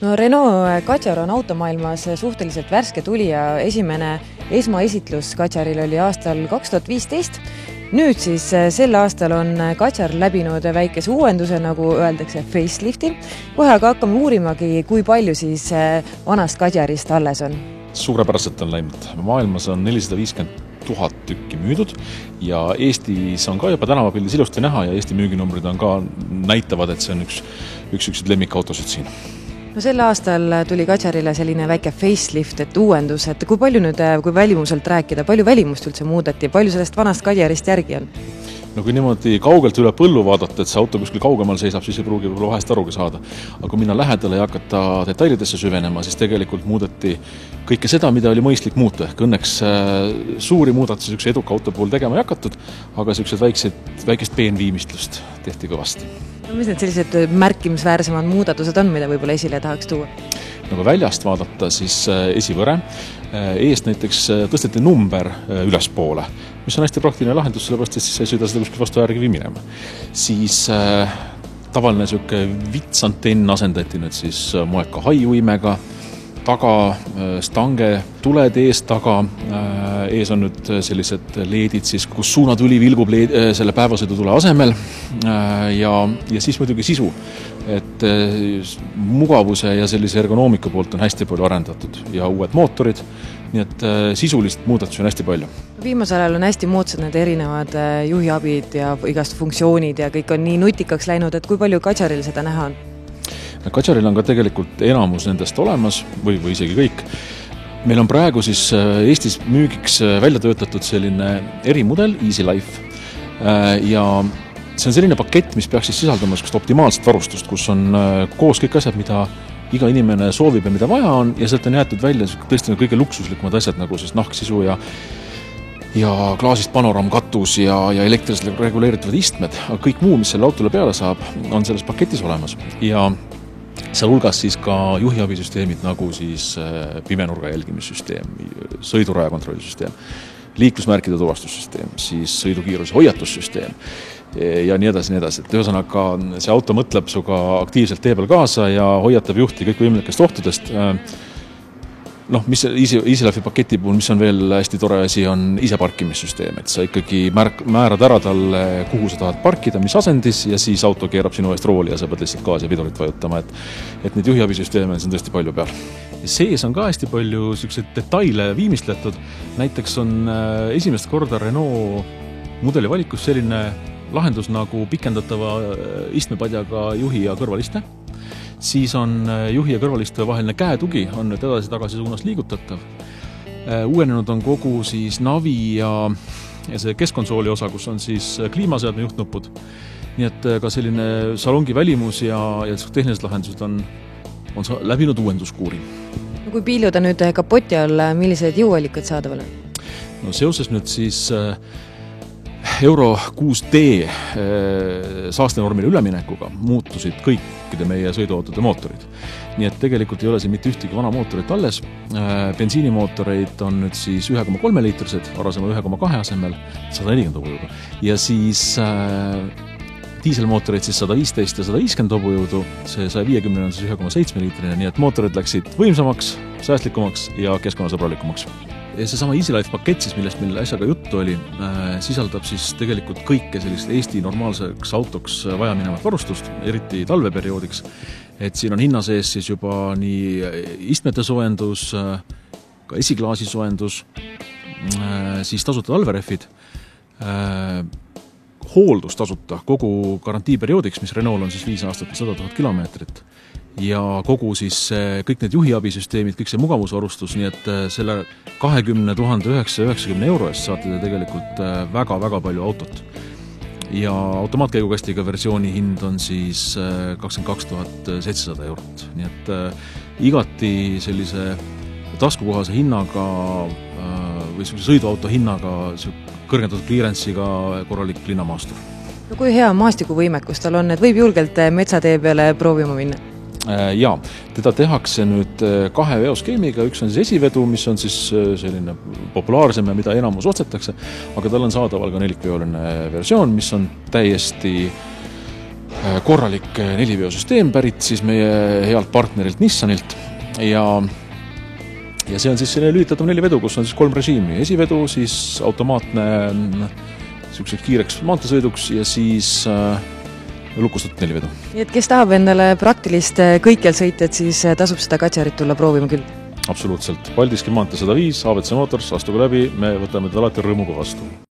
No Renault Kadjar on automaailmas suhteliselt värske tuli ja esimene esmaesitlus Kadjaril oli aastal 2015. Nüüd siis sel aastal on Kadjar läbinud väikese uuenduse, nagu öeldakse, facelifti. Kohe aga hakkame uurimagi, kui palju siis vanast Kadjarist alles on. Suurepäraselt on läinud. Maailmas on 450 000 tükki müüdud ja Eestis on ka juba tänavapildis ilusti näha ja Eesti müüginumbrid on ka näitavad, et see on üks lemmikautosid siin. No sel aastal tuli Kadjarile selline väike facelift, et uuendus, et kui palju nüüd, kui välimuselt rääkida, palju välimust üldse muudeti, palju sellest vanast Kadjarist järgi on? No kui niimoodi kaugelt üle põllu vaadata, et see auto kuskil kaugemal seisab, siis ei pruugi võib-olla vahest arugi saada. Aga kui minna lähedale ja hakata detailidesse süvenema, siis tegelikult muudeti kõike seda, mida oli mõistlik muuta. Ehk õnneks suuri muudatusi üks eduka auto puhul tegema ei hakatud, aga väikest peenviimistlust tehti kõvasti. No mis need sellised märkimisväärsemad muudatused on, mida võib-olla esile tahaks tuua? No kui väljast vaadata, siis esivõre. Eest näiteks tõsteti number ülespoole, mis on hästi praktiline lahendus, sellepärast, et siis ei sõida seda kuskil vastu järgi minema. Siis tavaline söke vitsantenn asendati nüüd siis moeka haiuimega, taga stange tuled ees taga, ees on nüüd sellised leedid, siis, kus suunatuli vilgub selle päevasõidutule asemel ja siis muidugi sisu, et mugavuse ja sellise ergonoomika poolt on hästi palju arendatud ja uued mootorid, nii et sisulist muudatusi on hästi palju. Viimasel ajal on hästi moodsad need erinevad juhiabid ja igast funktsioonid ja kõik on nii nutikaks läinud, et kui palju Kadjaril seda näha on? Kadjaril on ka tegelikult enamus nendest olemas või isegi kõik. Meil on praegu siis Eestis müügiks välja töötatud selline erimudel, Easy Life. Ja see on selline pakett, mis peaks siis sisaldama optimaalset varustust, kus on koos kõik asjad, mida iga inimene soovib ja mida vaja on, ja sealt on jäetud välja tõesti kõige luksuslikumad asjad, nagu siis nahksisu ja klaasist panoraamkatus ja elektriliselt reguleeritavad istmed, aga kõik muu, mis selle autole peale saab, on selles paketis olemas. Ja seal hulgas siis ka juhiabisüsteemid, nagu siis pimenurga jälgimissüsteem, sõiduraja kontrollisüsteem, liiklusmärkide tuvastussüsteem, siis sõidukiiruse hoiatussüsteem ja nii edasi. Et ühesõnaga see auto mõtleb suga aktiivselt tee peal kaasa ja hoiatab juhti kõik võimalikest ohtudest. Mis Easy Life'i paketi puhul, mis on veel hästi tore asi, on ise parkimissüsteem, et sa ikkagi määrad ära talle, kuhu sa tahad parkida, mis asendis, ja siis auto keerab sinu eest rooli ja sa pead lihtsalt gaas ja pidurit vajutama, et neid juhiabisüsteeme on siin tõesti palju peal. Sees on ka hästi palju detaile viimistletud, näiteks on esimest korda Renault mudeli valikus selline lahendus nagu pikendatava istmepadjaga juhi ja kõrvaliste. Siis on juhi ja kõrvaliste vaheline käetugi, on nüüd edasi-tagasi suunas liigutatav. Uuenenud on kogu siis navi ja see keskkonsooli osa, kus on siis kliimaseadme juhtnupud. Nii et ka selline salongi välimus ja tehnilised lahendused on läbinud uuenduskuuri. Kui piiluda nüüd kapoti all, millised jõuallikad saadaval on? No seoses nüüd siis Euro 6D saastenormile üleminekuga muutusid kõikide meie sõiduautode mootorid. Nii et tegelikult ei ole siin mitte ühtegi vana mootorit alles. Bensiinimootoreid on nüüd siis 1,3 liitrised, varasema 1,2 asemel, 140 hobujõudu. Ja siis diiselmootoreid siis 115 ja 150 hobujõudu, see 150 on siis 1,7 liitrine, nii et mootorid läksid võimsamaks, säästlikumaks ja keskkonnasõbralikumaks. Ja see sama Easy Life pakett, siis, millest meil äsjaga juttu oli, sisaldab siis tegelikult kõike sellist Eesti normaalseks autoks vaja minevat varustust, eriti talveperioodiks. Et siin on hinna sees siis juba nii istmete soojendus, ka esiklaasi soojendus, siis tasuta talverehvid, hooldus tasuta kogu garantiiperioodiks, mis Renault on siis 5 aastat 100 000 kilomeetrit. Ja kogu siis kõik need juhiabisüsteemid, kõik see mugavusvarustus, nii et selle 20 990 euro eest saate te tegelikult väga-väga palju autot. Ja automaatkäigukastiga versiooni hind on siis 22 700 eurot. Nii et igati sellise taskukohase hinnaga või sõiduauto hinnaga kõrgendatud clearance'iga korralik linnamaastur. No kui hea maastikuvõimekus tal on, et võib julgelt metsatee peale proovima minna? Jaa, teda tehakse nüüd 2 veoskeemiga, üks on siis esivedu, mis on siis selline populaarsem ja mida enamus ostetakse, aga tal on saadaval ka 4-veoline versioon, mis on täiesti korralik neliveosüsteem pärit siis meie healt partnerilt Nissanilt ja see on siis selline lühitatav nelivedu, kus on siis 3 režiimi. Esivedu, siis automaatne selliseks kiireks maanteesõiduks ja siis lukustatud nelivedu. Nii et kes tahab endale praktilist kõikjal sõitjat, siis tasub seda Katjarit tulla proovima küll? Absoluutselt. Paldiski maantee 105, ABC Motors, astuge läbi, me võtame teda alati rõõmuga vastu.